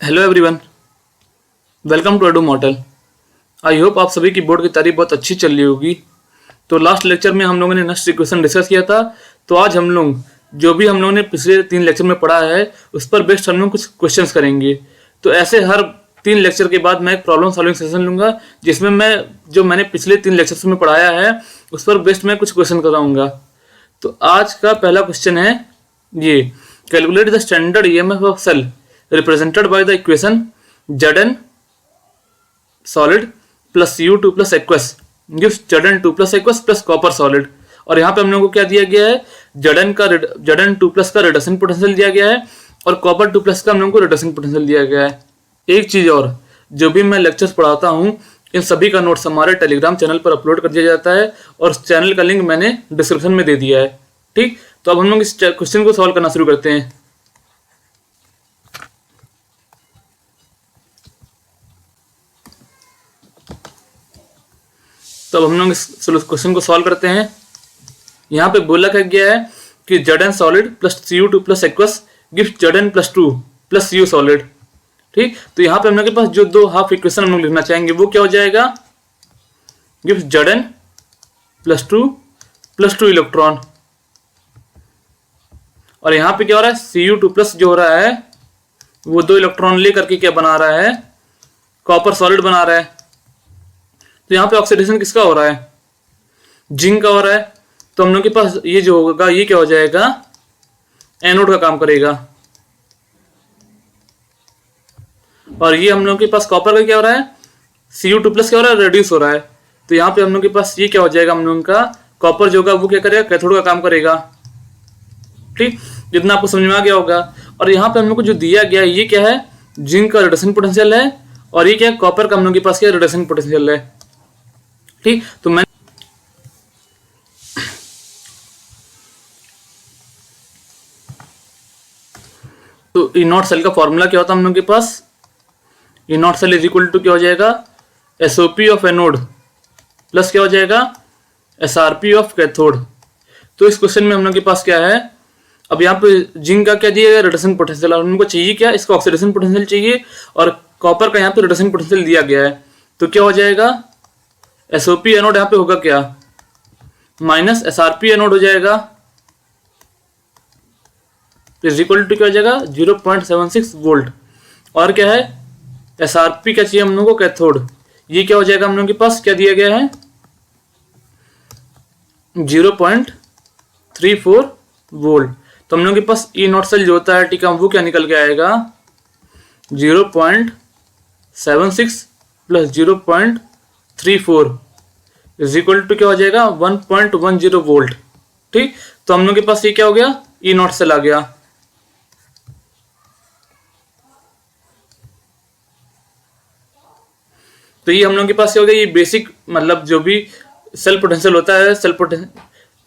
Hello everyone, welcome to Edu Model. I hope आप सभी की बोर्ड की तैयारी बहुत अच्छी चल रही होगी। तो लास्ट लेक्चर में हम लोगों ने नेक्स्ट इक्वेशन डिस्कस किया था। तो आज हम लोग जो भी हम लोगों ने पिछले 3 लेक्चर में पढ़ा है उस पर बेस्ड हम लोग कुछ क्वेश्चंस करेंगे। तो ऐसे हर 3 लेक्चर के बाद मैं एक प्रॉब्लम सॉल्विंग सेशन लूंगा जिसमें मैं जो मैंने पिछले 3 लेक्चर्स में पढ़ाया है उस पर बेस्ड मैं कुछ क्वेश्चन कराऊंगा। तो आज का पहला क्वेश्चन है ये, calculate the standard EMF of cell represented by the equation Zn solid plus U2 plus aqueous gives Zn2 plus aqueous plus copper solid। और यहाँ पे हम लोगों को क्या दिया गया है, Zn2 plus का रिडक्शन पोटेंशियल दिया गया है और कॉपर 2 plus का हम लोगों को रिडक्शन पोटेंशियल दिया गया है। एक चीज और, जो भी मैं लेक्चर्स पढ़ाता हूँ इन सभी का नोट्स हमारे टेलीग्राम चैनल पर अपलोड कर दिया जाता है और चैनल का लिंक मैंने डिस्क्रिप्शन में दे दिया है। ठीक, तो अब हम लोग इस क्वेश्चन को सॉल्व करना शुरू करते हैं। तो अब हम लोग इस क्वेश्चन को सॉल्व करते हैं। यहाँ पे बोला गया है कि Zn solid plus Cu2 plus aqueous gives Zn+2 plus U solid. ठीक, तो यहाँ पे हम लोग के पास जो दो हाफ इक्वेशन हम लोग लिखना चाहेंगे वो क्या हो जाएगा, गिव्स Zn+2 प्लस 2 इलेक्ट्रॉन। और यहाँ पे क्या हो रहा है, Cu2 प्लस जो हो रहा है वो 2 इलेक्ट्रॉन लेकर के क्या बना रहा है, कॉपर सॉलिड बना रहा है। तो यहाँ पे ऑक्सीडेशन किसका हो रहा है, जिंक का हो रहा है। तो हम लोग के पास ये जो होगा ये क्या हो जाएगा, एनोड का काम करेगा। और ये हम लोग के पास कॉपर का क्या हो रहा है, Cu2 प्लस क्या हो रहा है, रिड्यूस हो रहा है। तो यहाँ पे हम लोग के पास ये क्या हो जाएगा, हम लोग का कॉपर जो होगा वो क्या करेगा, कैथोड का काम करेगा। ठीक, जितना आपको समझ में आ गया होगा। और यहाँ पे हम लोग को जो दिया गया है ये क्या है, जिंक का रिडक्शन पोटेंशियल है और ये क्या है, कॉपर का हम लोग के पास क्या रिडक्शन पोटेंशियल है। ठीक, तो मैं तो ई नॉट सेल का फॉर्मूला क्या होता है हम लोग के पास, E not cell is equal to क्या हो जाएगा, SOP ऑफ एनोड प्लस क्या हो जाएगा, SRP ऑफ कैथोड। तो इस क्वेश्चन में हम लोग के पास क्या है, अब यहाँ पे जिंक का क्या दिया गया, रिडक्शन पोटेंशियल। और उनको चाहिए क्या, इसका ऑक्सीडेशन पोटेंशियल चाहिए और कॉपर का यहाँ पे रिडक्शन पोटेंशियल दिया गया है। तो क्या हो जाएगा, SOP एनोड यहाँ पे होगा क्या, माइनस SRP एनोड हो जाएगा, इज इक्वल टू क्या हो जाएगा, 0.76 वोल्ट। और क्या है, SRP क्या चाहिए हम लोगों को, कैथोड। ये क्या हो जाएगा, हम लोगों के पास क्या दिया गया है, 0.34 वोल्ट। तो हम लोगों के पास ई नॉट सेल जो होता है टीका वो क्या निकल के आएगा, 0.76 प्लस 0.34 इज इक्वल टू क्या हो जाएगा, 1.10 वोल्ट। ठीक, तो हम लोग के पास ये क्या हो गया, ई नॉट सेल आ गया। तो ये हम लोग के पास क्या हो गया, ये बेसिक मतलब जो भी सेल पोटेंशियल होता है, सेल पोटेंशियल।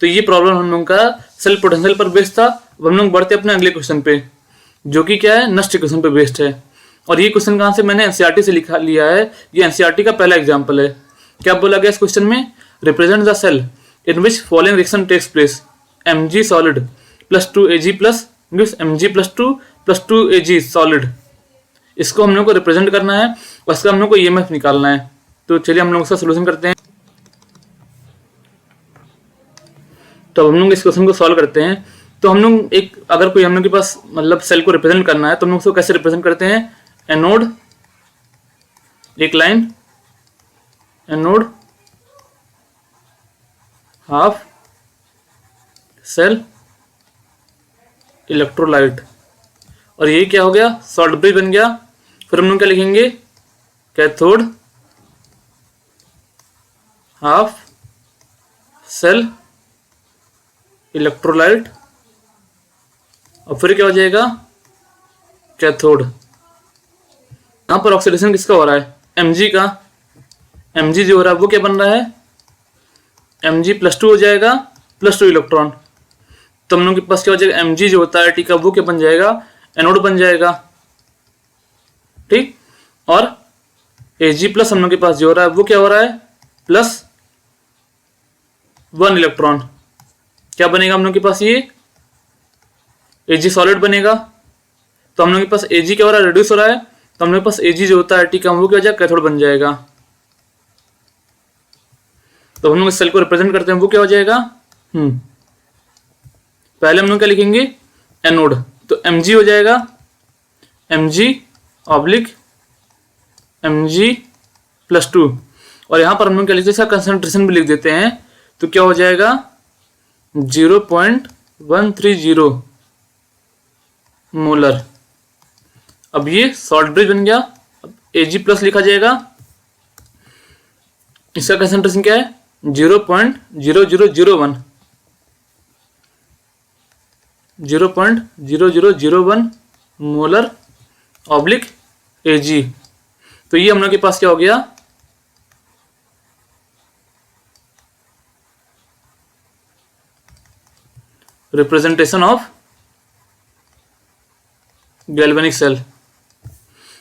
तो ये प्रॉब्लम हम लोग का सेल पोटेंशियल पर बेस्ड था। अब हम लोग बढ़ते अपने अगले क्वेश्चन पे जो कि क्या है, नेक्स्ट क्वेश्चन पे बेस्ड है। और ये क्वेश्चन कहाँ से मैंने एनसीईआरटी से लिया है, ये एनसीईआरटी का पहला एग्जाम्पल है। क्या बोला गया इस क्वेश्चन में, represent the cell in which following reaction takes place, Mg solid plus 2 Ag plus gives Mg+2 plus 2 Ag solid. इसको हम लोग को रिप्रेजेंट करना है और इसका हम लोग को ईएमएफ निकालना है। तो चलिए हम लोग इसका सोल्यूशन करते हैं। तो हम लोग इस क्वेश्चन को सॉल्व करते हैं। तो हम लोग एक, अगर कोई हम लोग के पास मतलब सेल को रिप्रेजेंट करना है तो हम लोग उसको कैसे रिप्रेजेंट करते हैं, एनोड, एक line anode, half cell, electrolyte. और ये क्या हो गया, सॉल्ट ब्रिज बन गया। फिर हम लोग क्या लिखेंगे, कैथोड, हाफ सेल, इलेक्ट्रोलाइट और फिर क्या हो जाएगा, कैथोड। यहां पर ऑक्सीडेशन किसका हो रहा है, Mg का। Mg जो हो रहा है वो क्या बन रहा है, Mg+2 हो जाएगा प्लस 2 इलेक्ट्रॉन। तो हम लोग के पास क्या हो जाएगा, Mg जो होता है टीका वो क्या बन जाएगा, एनोड बन जाएगा। ठीक, और Ag प्लस हम लोग के पास जो हो रहा है वो क्या हो रहा है, प्लस 1 इलेक्ट्रॉन। क्या बनेगा हम लोग के पास, ये Ag सॉलिड बनेगा। तो हम लोग के पास Ag क्या हो रहा है, रिड्यूस हो रहा है तो हम लोग के पास Ag जो होता है T का वो क्या हो जाएगा, कैथोड बन जाएगा। तो हम लोग इस सेल को रिप्रेजेंट करते हैं, वो क्या हो जाएगा, पहले हम लोग क्या लिखेंगे, एनोड, तो Mg हो जाएगा, Mg ऑब्लिक Mg+2, और यहाँ पर हम लोग क्या लिखते हैं, इसका कंसंट्रेशन भी लिख देते हैं, तो क्या हो जाएगा 0.130 मोलर। अब ये सॉल्ट ब्रिज बन गया। अब Ag+ लिखा जाएगा, इसका कंसंट्रेशन क्या है 0.0001 0.0001 मोलर ऑब्लिक Ag। तो ये हम लोग के पास क्या हो गया, रिप्रेजेंटेशन ऑफ गैल्वेनिक सेल।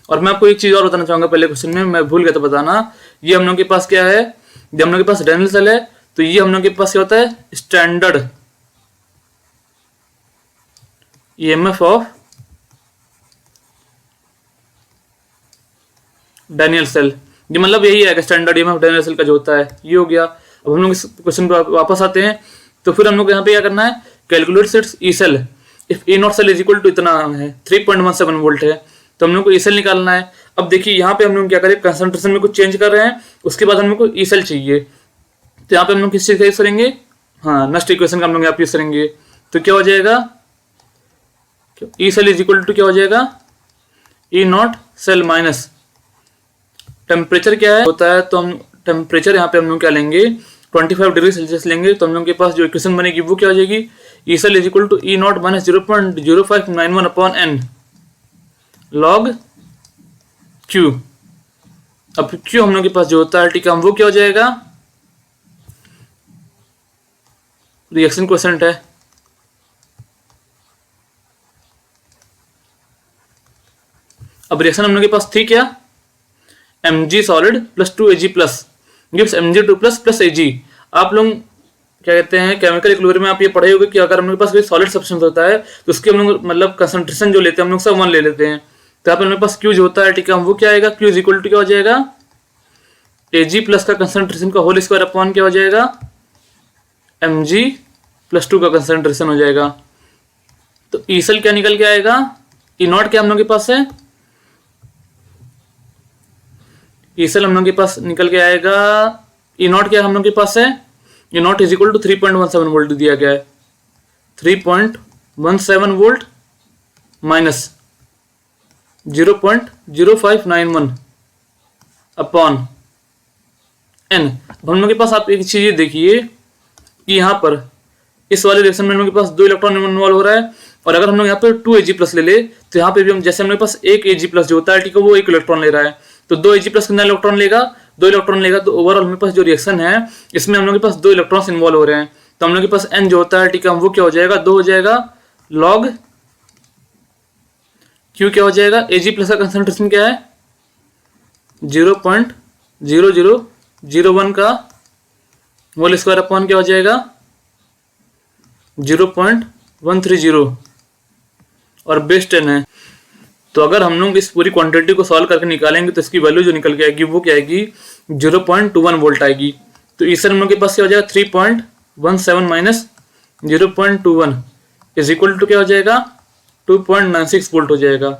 और मैं आपको एक चीज और बताना चाहूंगा, पहले क्वेश्चन में मैं भूल गया था बताना, ये हम लोग के पास क्या है, जब हम लोग के पास डैनियल सेल है तो ये हम लोग के पास क्या होता है, standard EMF of Daniell cell. ये मतलब यही है कि स्टैंडर्ड ईएमएफ डैनियल सेल का जो होता है, ये हो गया। अब हम लोग इस क्वेश्चन पर वापस आते हैं, तो फिर हम लोग यहाँ पे क्या करना है, calculate its E cell if E not cell is equal to इतना है 3.17 वोल्ट है, तो हम लोग को ई सेल निकालना है। अब देखिए यहाँ पे हम लोग क्या करें, कंसंट्रेशन में कुछ चेंज कर रहे हैं, उसके बाद हम लोग को ई सेल चाहिए, तो यहाँ पे हम लोग किस चीज का यूज करेंगे, नेक्स्ट इक्वेशन का हम लोग यहाँ पे यूज करेंगे। तो क्या हो जाएगा, E cell is equal to क्या हो जाएगा, E not cell minus temperature क्या है होता है, तो हम टेम्परेचर यहाँ पे हम लोग क्या लेंगे 25 डिग्री सेल्सियस लेंगे, तो हम लोग के पास जो इक्वेशन बनेगी वो क्या हो जाएगी, E cell is equal to E not minus 0.0591 upon n log Q. अब क्यू हम लोग के पास जो होता है टी का वो क्या हो जाएगा, रिएक्शन कोएफिशिएंट है। अब रिएक्शन हम लोग के पास थी क्या, Mg solid plus 2Ag plus gives Mg2 plus Ag। आप लोग क्या कहते हैं, केमिकल इक्विलिब्रियम में आप ये पढ़े होंगे कि अगर हम लोग के पास कोई सॉलिड सब्सटेंस होता है तो उसके हम लोग मतलब कंसंट्रेशन जो लेते हैं हम लोग सब 1 ले लेते हैं, तो यहाँ पे हमारे पास Q जो होता है ठीक है वो क्या आएगा, Q इज इक्वल टू क्या हो जाएगा, Ag प्लस का कंसंट्रेशन का होल स्क्वायर अपॉन क्या हो जाएगा, Mg+2 का कंसंट्रेशन हो जाएगा। तो ई सेल क्या निकल के आएगा, ई नॉट क्या हम लोग के पास है, ई सेल हम लोग के पास निकल के आएगा, ई नॉट क्या हम लोग के पास है, E naught is equal to 3.17 volt दिया गया है, 3.17 वोल्ट माइनस 0.0591 अपॉन एन। हम लोग के पास आप एक चीज देखिए कि यहाँ पर इस वाले रिएक्शन में हम लोग के पास 2 इलेक्ट्रॉन इन्वॉल्व हो रहा है, और अगर हम लोग यहाँ पे 2Ag+ ले ले तो यहाँ पे भी हम जैसे हम लोग के पास एक Ag+ जो होता है ठीक है वो 1 इलेक्ट्रॉन ले रहा है, तो 2Ag+ कितना इलेक्ट्रॉन लेगा, 2 इलेक्ट्रॉन लेगा, तो ओवरऑल हमारे पास जो रिएक्शन है इसमें हम लोग के पास 2 इलेक्ट्रॉन्स इन्वॉल्व हो रहे हैं, तो हम लोग के पास n जो होता है ठीक है वो क्या हो जाएगा, 2 हो जाएगा लॉग Q क्या हो जाएगा, Ag+ का कंसंट्रेशन क्या है 0.0001 का होल स्क्वायर अपॉन क्या हो जाएगा 0.130 और बेस 10 है। तो अगर हम लोग इस पूरी क्वांटिटी को सॉल्व करके निकालेंगे तो इसकी वैल्यू जो निकल के आएगी वो क्या आएगी 0.21 वोल्ट आएगी। तो इस हम लोग के पास क्या हो जाएगा 3.17 माइनस 0.21 इज इक्वल टू क्या हो जाएगा 2.96 वोल्ट हो जाएगा।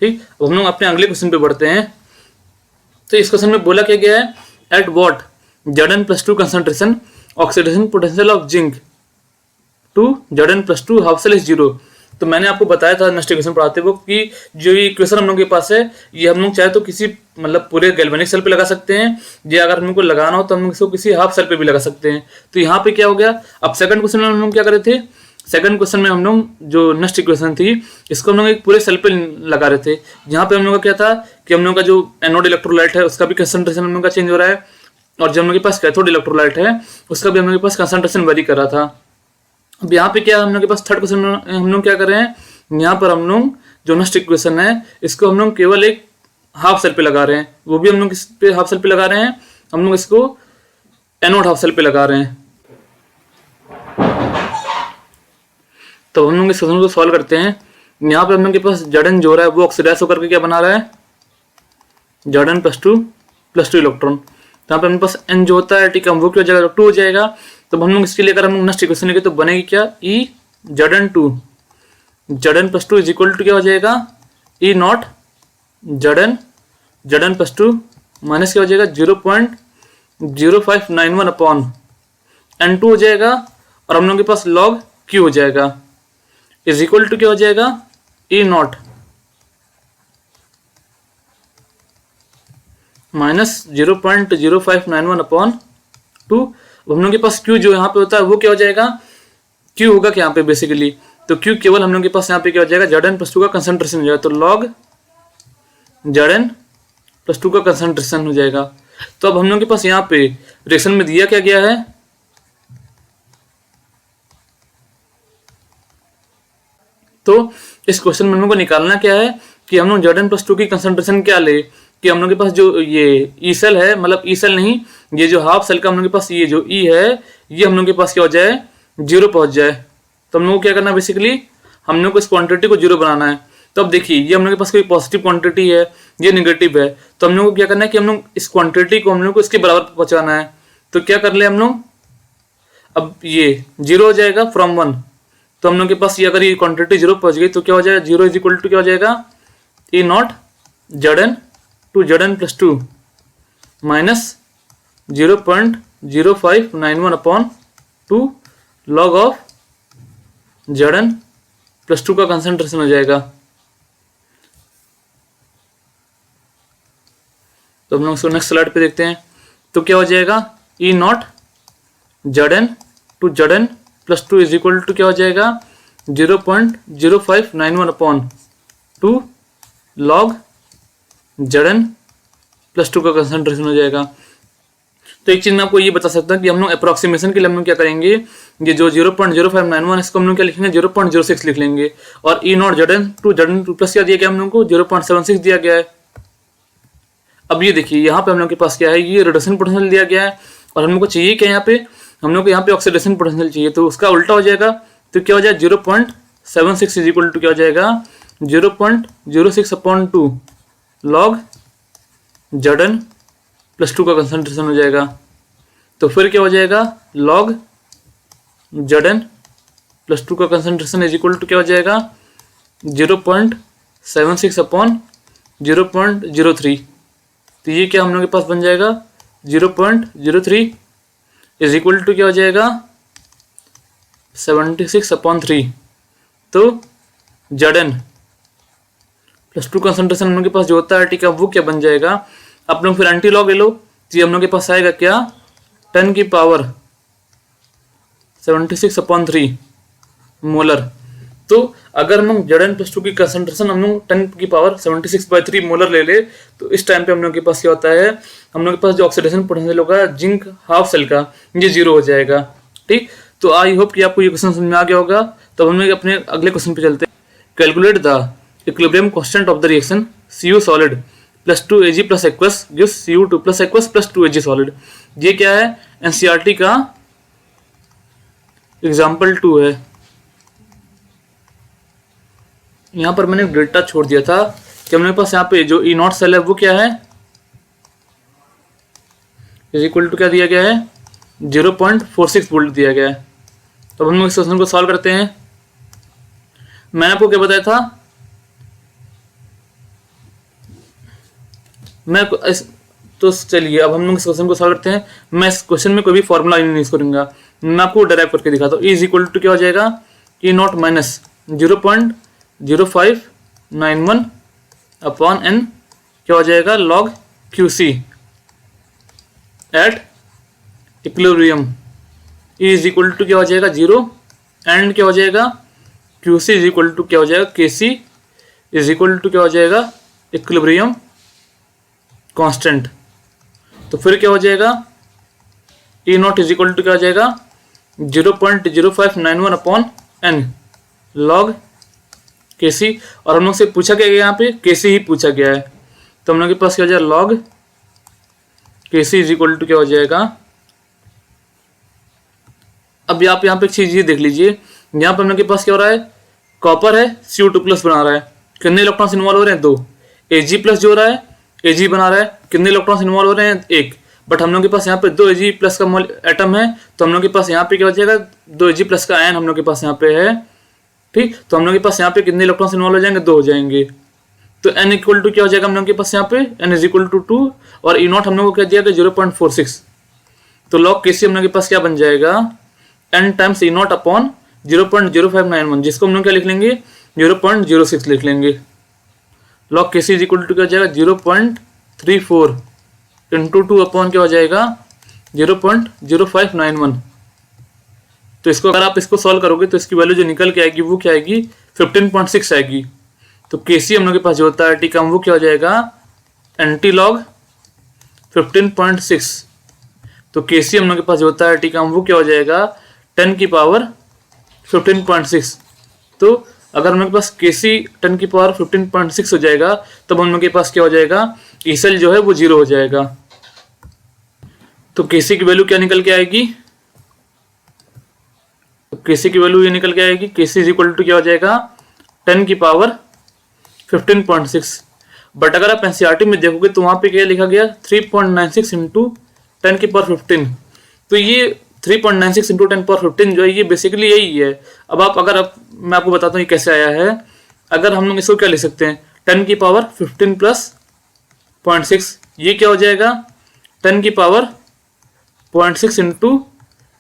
ठीक, अब हम लोग अपने अगले क्वेश्चन पे बढ़ते हैं। तो इस क्वेश्चन में बोला क्या गया है, at what Zn+2 concentration oxidation potential of zinc to Zn+2 half cell is 0। तो मैंने आपको बताया था नेक्स्ट इक्वेशन पढ़ाते वक्त कि जो ये इक्वेशन हम लोग के पास है ये हम लोग चाहे तो किसी मतलब पूरे गैल्वेनिक सेल पे लगा सकते हैं, या अगर हम लोग को लगाना हो तो हम लोग इसको किसी हाफ सेल पे भी लगा सकते हैं। तो यहाँ पे क्या हो गया, अब सेकंड क्वेश्चन में हम लोग क्या करे थे, सेकंड क्वेश्चन में हम लोग जो नेक्स्ट इक्वेशन थी इसको हम लोग एक पूरे सेल पे लगा रहे थे, जहाँ पे हम लोग का क्या था कि हम लोग का जो एनोड इलेक्ट्रोलाइट है उसका भी कंसंट्रेशन हम लोग का चेंज हो रहा है, और जो हम लोग के पास कैथोड इलेक्ट्रोलाइट है उसका भी हम लोग के पास कंसंट्रेशन वेरी कर रहा था। अब यहाँ पे क्या हम लोग के पास थर्ड क्वेश्चन में हम लोग क्या कर रहे हैं, यहाँ पर हम लोग जो नेक्स्ट इक्वेशन है इसको हम लोग केवल एक हाफ सेल पे लगा रहे हैं, वो भी हम लोग इस पे हाफ सेल पे लगा रहे हैं, हम लोग इसको एनोड हाफ सेल पे लगा रहे हैं। तो हम लोग इस क्वेश्चन को सॉल्व करते हैं। यहाँ पे हम लोग के पास जड़न जो हो रहा है वो ऑक्सीडाइज होकर के क्या बना रहा है, जड़न +2 इलेक्ट्रॉन। तो यहाँ पे हमारे पास n जो होता है, ठीक है, वो क्या हो जाएगा, 2 हो जाएगा। तो हम लोग इसके लिए अगर हम लोग नेक्स्ट इक्वेशन लेंगे तो बनेगी क्या, E जड़न +2 इज इक्वल टू क्या हो जाएगा, E नॉट जड़न +2 माइनस क्या हो जाएगा 0.0591 अपॉन N2 हो जाएगा, और हम लोग के पास log Q हो जाएगा इज इक्वल टू क्या हो जाएगा, E नॉट माइनस 0.0591 अपॉन 2। हम लोग के पास Q जो यहाँ पे होता है वो क्या हो जाएगा, Q होगा क्या यहाँ पे बेसिकली, तो Q केवल हम लोग के पास यहाँ पे क्या हो जाएगा, Zn+2 का कंसंट्रेशन हो जाएगा, तो log Zn+2 का कंसंट्रेशन हो जाएगा। तो अब हम लोग के पास यहाँ पे रिएक्शन में दिया क्या गया है, तो इस क्वेश्चन में हम लोग को निकालना क्या है कि हम लोग Zn+2 की कंसंट्रेशन क्या ले, कि हम लोग के पास जो ये ई सेल है, मतलब ई सेल नहीं, ये जो हाफ सेल का हम लोग के पास ये जो ई है, ये हम लोग के पास क्या हो जाए, 0 पहुंच जाए। तो हम लोग को क्या करना है, बेसिकली हम लोग को इस क्वांटिटी को 0 बनाना है। तो अब देखिए ये हम लोग के पास कोई पॉजिटिव क्वांटिटी है, ये नेगेटिव है, तो हम लोग को क्या करना है कि हम लोग इस क्वांटिटी को हम लोग को इसके बराबर पहुंचाना है। तो क्या कर ले हम लोग, अब ये 0 हो जाएगा फ्रॉम 1, तो हम लोग के पास ये अगर ये क्वांटिटी 0 पहुंच गई तो क्या हो जाएगा, 0 इज इक्वल टू क्या हो जाएगा, E not Zn+2 minus 0.0591 upon 2 log of Zn+2 का कंसंट्रेशन हो जाएगा। तो हम लोग इसको नेक्स्ट स्लाइड पे देखते हैं। तो क्या हो जाएगा, E not Zn+2 is equal to क्या हो जाएगा, 0.0591 अपॉन 2 लॉग Zn+2 का कंसंट्रेशन हो जाएगा। तो एक चीज मैं आपको ये बता सकता हूँ कि हम लोग अप्रोक्सीमेशन के लिए हम लोग क्या करेंगे, ये जो 0.0591 इसको हम लोग क्या लिखेंगे, 0.06 लिख लेंगे, और E नॉट Zn2 प्लस क्या दिया गया हम लोग को, 0.76 दिया गया है। अब ये देखिए यहाँ पे हम लोग के पास क्या है, ये रिडक्शन पोटेंशियल दिया गया है, और हम लोग को चाहिए क्या, यहाँ पे हम लोग को यहाँ पे ऑक्सीडेशन पोटेंशियल चाहिए, तो उसका उल्टा हो जाएगा। तो क्या हो जाएगा, 0.76 इज इक्वल टू क्या हो जाएगा, 0.06 अपॉन 2 लॉग Zn+2 का कंसंट्रेशन हो जाएगा। तो फिर क्या हो जाएगा, log Zn+2 का कंसंट्रेशन इज इक्वल टू क्या हो जाएगा, 0.76 अपॉन 0.03। तो ये क्या हम लोग के पास बन जाएगा, 0.03 इज इक्वल टू क्या हो जाएगा, 76 अपॉन 3। तो Zn+2 कंसंट्रेशन हम लोग के पास जो होता है, ठीक है, वो क्या बन जाएगा, आप लोग फिर एंटी लॉग ले लो, तो ये हम लोग के पास आएगा क्या, 10 की पावर 76 अपॉन 3 मोलर। तो अगर हम लोग Zn+2 की कंसंट्रेशन हम लोग 10 की पावर 76/3 मोलर ले ले, तो इस टाइम पे हम लोग के पास क्या होता है, हम लोग के पास जो ऑक्सीडेशन पोटेंशियल होगा जिंक हाफ सेल का, ये 0 हो जाएगा। ठीक, तो आई होप कि आपको ये क्वेश्चन समझ में आ गया होगा। तो हम लोग अपने अगले क्वेश्चन पे चलते हैं। Calculate the equilibrium constant of the reaction Cu solid plus 2Ag plus aqueous gives Cu2 plus aqueous plus 2Ag solid. ये क्या है, एनसीईआरटी का एग्जाम्पल 2 है। यहाँ पर मैंने डेल्टा छोड़ दिया था कि हमारे पास यहाँ पे जो ई नॉट सेल है वो क्या है, इज इक्वल टू क्या दिया गया है, 0.46 वोल्ट दिया गया है। तो हम लोग इस क्वेश्चन को सॉल्व करते हैं। मैंने आपको क्या बताया था, तो चलिए अब हम लोग इस क्वेश्चन को सॉल्व करते हैं। मैं इस क्वेश्चन में कोई भी फॉर्मूला यूज करूंगा, मैं आपको डेराइव करके दिखाता हूँ। इज इक्वल टू क्या हो जाएगा, E not minus 0.0591 upon n क्या हो जाएगा, log Qc at equilibrium. E is equal to क्या हो जाएगा 0 एंड क्या हो जाएगा क्यूसी इज इक्वल टू क्या हो जाएगा, केसी इज इक्वल टू क्या हो जाएगा, इक्विलिब्रियम कांस्टेंट। तो फिर क्या हो जाएगा, E naught is equal to क्या हो जाएगा 0.0591 अपॉन एन लॉग केसी। और हम लोग से पूछा क्या गया, यहाँ पे केसी ही पूछा गया है, तो हम लोग के पास क्या हो जाएगा, log Kc is equal to क्या हो जाएगा। अब आप यहाँ पे एक चीज ये देख लीजिए, यहाँ पे हम लोग के पास क्या हो रहा है, कॉपर है Cu2+ बना रहा है, कितने इलेक्ट्रॉन्स इन्वॉल्व हो रहे हैं? 2। Ag+ जो हो रहा है Ag बना रहा है, कितने इलेक्ट्रॉन्स इन्वॉल्व हो रहे हैं? 1। बट हम लोग के पास यहाँ पे 2 Ag+ का एटम है, तो हम लोग के पास यहाँ पे क्या हो जाएगा? 2 Ag+ का आयन हम लोग के पास यहाँ पे है। ठीक, तो हम लोग के पास यहाँ पे कितने इलेक्ट्रॉन्स इन्वॉल्व हो जाएंगे? 2 हो जाएंगे। तो n इक्वल टू क्या हो जाएगा हम लोग के पास यहाँ पे? n इज इक्वल टू 2 और E0 हम लोग को क्या दिया गया? 0.46। तो log Kc हम लोग के पास क्या बन जाएगा? n टाइम्स E0 अपॉन 0.0591, जिसको हम लोग क्या लिख लेंगे? 0.06 लिख लेंगे। log Kc is equal to क्या हो जाएगा? 0.34 इंटू 2 अपॉन क्या हो जाएगा? 0.0591। तो इसको अगर आप इसको सॉल्व करोगे तो इसकी वैल्यू जो निकल के आएगी वो क्या आएगी? 15.6 आएगी। तो Kc हम लोग के पास जो होता है टी का वो क्या हो जाएगा? Anti log 15.6। तो Kc हम लोग के पास जो होता है टी का वो क्या हो जाएगा? 10 की पावर 15.6। तो अगर हम लोग के पास Kc 10 की पावर 15.6 हो जाएगा तब हम लोग के पास क्या हो जाएगा? ई सेल जो है वो 0 हो जाएगा। तो Kc की वैल्यू क्या निकल के आएगी? तो Kc की वैल्यू ये निकल के आएगी, Kc इज इक्वल टू क्या हो जाएगा? 10 की पावर 15.6। बट अगर आप एनसीईआरटी में देखोगे तो वहां पे क्या लिखा गया? 3.96 इंटू 10 की पावर 15। तो ये 3.96 इंटू 10 पावर 15 जो है ये बेसिकली यही है। अब मैं आपको बताता हूँ ये कैसे आया है। अगर हम लोग इसको क्या लिख सकते हैं? 10 की पावर 15 प्लस 0.6, ये क्या हो जाएगा? 10 की पावर 0.6 इंटू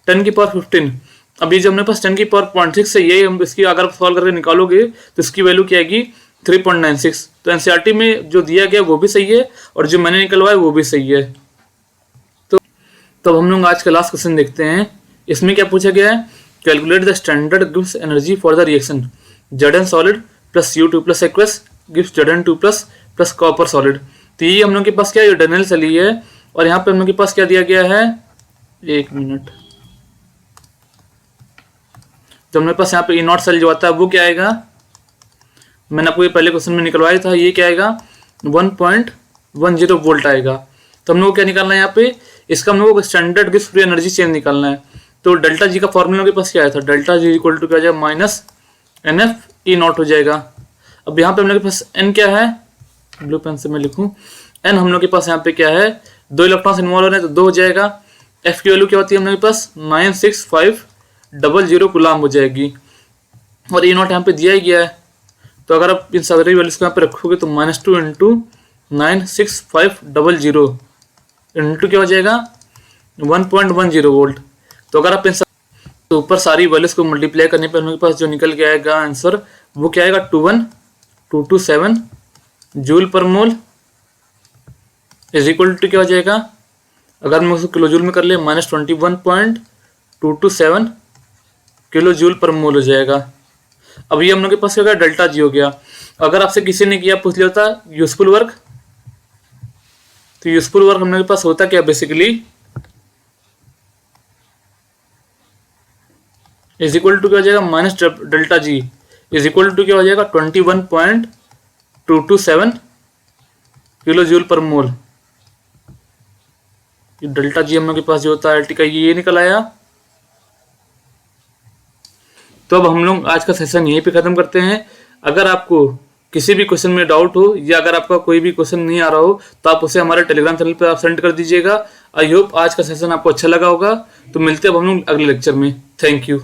10 की पावर 15। अब ये जो हमने पास 10 की पावर 0.6 है, ये हम इसकी अगर आप सॉल्व करके निकालोगे तो इसकी वैल्यू क्या आएगी? 3.96। तो एनसीईआरटी में जो दिया गया वो भी सही है और जो मैंने निकलवाया वो भी सही है। तो अब हम लोग आज का लास्ट क्वेश्चन देखते हैं। इसमें क्या पूछा गया है? Calculate the standard gives energy for the reaction Zn solid plus U2+ aqueous gives Zn2+ plus copper solid. तो ये हम लोग के पास क्या है? डनेल चली है और यहाँ पे हम लोग के पास क्या दिया गया है? एक मिनट, तो हमारे पास यहाँ पे E0 सेल जो आता है वो क्या आएगा? मैंने आपको ये पहले क्वेश्चन में निकलवाया था, ये क्या आएगा? 1.10 वोल्ट आएगा। तो हम लोग को क्या निकालना है यहाँ पे? इसका हम लोग को standard gives free energy change निकालना है। तो डेल्टा जी का फॉर्मूला के पास क्या आया था? डेल्टा जी इक्वल टू क्या जाएगा? माइनस NF E0 हो जाएगा। अब यहाँ पे हम लोग के पास n क्या है? ब्लू पेन से मैं लिखूँ, n हम लोग के पास यहाँ पे क्या है? 2 इलेक्ट्रॉन्स इन्वॉल्व हो रहे हैं तो 2 हो जाएगा। F की वैल्यू क्या होती है हम लोग के पास? 96500 कूलाम हो जाएगी और E0 यहाँ पे दिया ही गया है। तो अगर आप इन सारी वैल्यूज को यहाँ पे रखोगे तो -2 इंटू 96500 इंटू क्या हो जाएगा? 1.10 वोल्ट। तो अगर आप इन तो ऊपर सारी वैल्यूज को मल्टीप्लाई करने पर हमारे पास जो निकल के आएगा आंसर वो क्या आएगा? 21227 जूल पर मोल इज इक्वल टू क्या हो जाएगा? अगर हम उसको किलो जूल में कर ले -21.227 किलो जूल पर मोल हो जाएगा। अब ये हम लोग के पास क्या हो गया? डेल्टा जी हो गया। अगर आपसे किसी ने किया पूछ लिया होता यूजफुल वर्क, तो यूजफुल वर्क हम लोग के पास होता क्या? बेसिकली इज इक्वल टू क्या हो जाएगा? Minus delta G is equal to क्या हो जाएगा? 21.227 किलो जूल पर मोल। डेल्टा जी हम लोग के पास जो होता है टी का ये निकल आया। तो अब हम लोग आज का सेशन यहीं पे खत्म करते हैं। अगर आपको किसी भी क्वेश्चन में डाउट हो या अगर आपका कोई भी क्वेश्चन नहीं आ रहा हो तो आप उसे हमारे टेलीग्राम चैनल पर आप सेंड कर दीजिएगा। आई होप आज का सेशन आपको अच्छा लगा होगा। तो मिलते हैं अब हम लोग अगले लेक्चर में। Thank you.